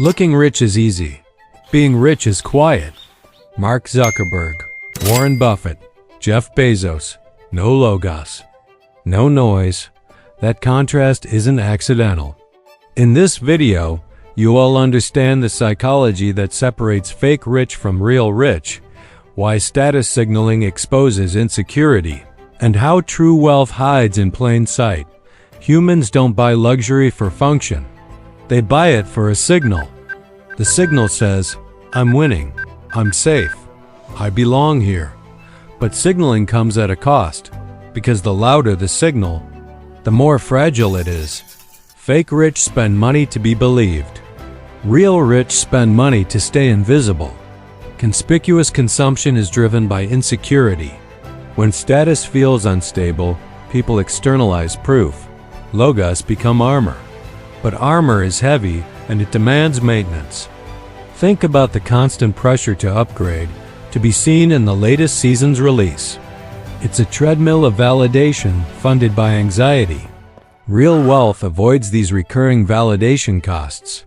Looking rich is easy. Being rich is quiet. Mark Zuckerberg, Warren Buffett, Jeff Bezos. No logos. No noise. That contrast isn't accidental. In this video, you will understand the psychology that separates fake rich from real rich, why status signaling exposes insecurity, and how true wealth hides in plain sight. Humans don't buy luxury for function. They buy it for a signal. The signal says, I'm winning, I'm safe, I belong here. But signaling comes at a cost, because the louder the signal, the more fragile it is. Fake rich spend money to be believed. Real rich spend money to stay invisible. Conspicuous consumption is driven by insecurity. When status feels unstable, people externalize proof. Logos become armor. But armor is heavy and it demands maintenance. Think about the constant pressure to upgrade, to be seen in the latest season's release. It's a treadmill of validation funded by anxiety. Real wealth avoids these recurring validation costs.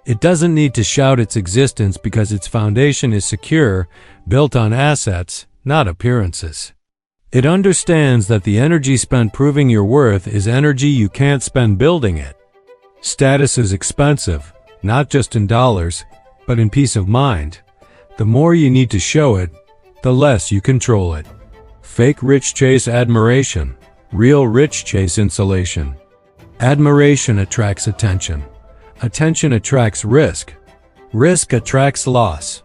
It doesn't need to shout its existence because its foundation is secure, built on assets, not appearances. It understands that the energy spent proving your worth is energy you can't spend building it. Status is expensive, not just in dollars, but in peace of mind. The more you need to show it, the less you control it. Fake rich chase admiration. Real rich chase insulation. Admiration attracts attention. Attention attracts risk. Risk attracts loss.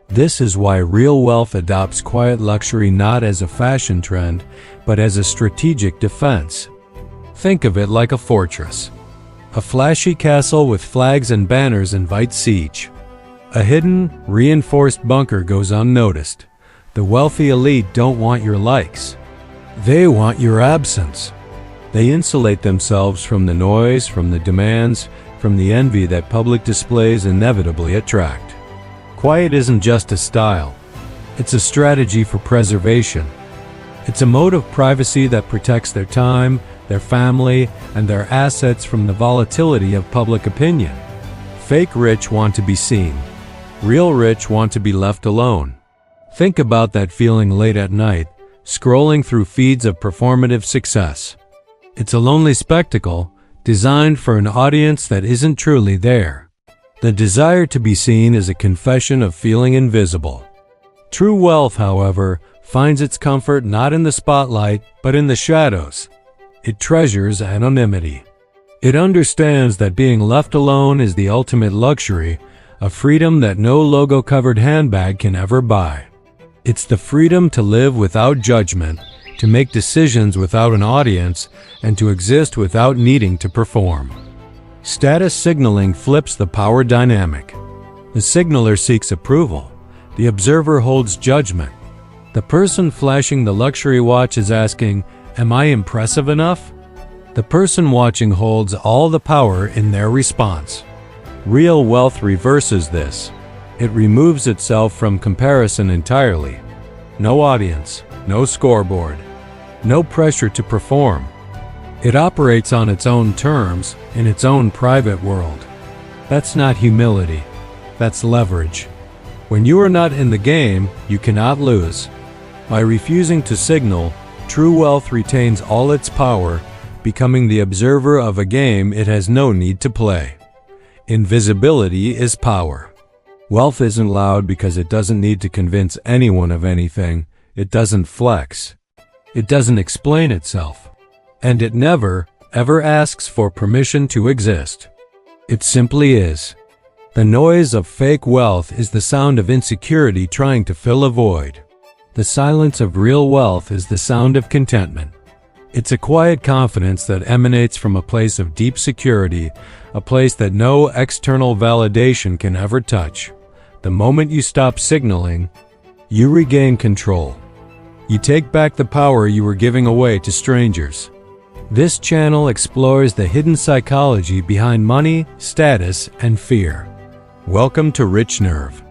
This is why real wealth adopts quiet luxury not as a fashion trend, but as a strategic defense. Think of it like a fortress. A flashy castle with flags and banners invites siege. A hidden, reinforced bunker goes unnoticed. The wealthy elite don't want your likes. They want your absence. They insulate themselves from the noise, from the demands, from the envy that public displays inevitably attract. Quiet isn't just a style. It's a strategy for preservation. It's a mode of privacy that protects their time, their family, and their assets from the volatility of public opinion. Fake rich want to be seen. Real rich want to be left alone. Think about that feeling late at night, scrolling through feeds of performative success. It's a lonely spectacle, designed for an audience that isn't truly there. The desire to be seen is a confession of feeling invisible. True wealth, however, finds its comfort not in the spotlight, but in the shadows. It treasures anonymity. It understands that being left alone is the ultimate luxury, a freedom that no logo-covered handbag can ever buy. It's the freedom to live without judgment, to make decisions without an audience, and to exist without needing to perform. Status signaling flips the power dynamic. The signaler seeks approval. The observer holds judgment. The person flashing the luxury watch is asking, "Am I impressive enough?" The person watching holds all the power in their response. Real wealth reverses this. It removes itself from comparison entirely. No audience, no scoreboard, no pressure to perform. It operates on its own terms, in its own private world. That's not humility. That's leverage. When you are not in the game, you cannot lose. By refusing to signal, true wealth retains all its power, becoming the observer of a game it has no need to play. Invisibility is power. Wealth isn't loud because it doesn't need to convince anyone of anything. It doesn't flex. It doesn't explain itself. And it never, ever asks for permission to exist. It simply is. The noise of fake wealth is the sound of insecurity trying to fill a void. The silence of real wealth is the sound of contentment. It's a quiet confidence that emanates from a place of deep security, a place that no external validation can ever touch. The moment you stop signaling, you regain control. You take back the power you were giving away to strangers. This channel explores the hidden psychology behind money, status, and fear. Welcome to RichNerve.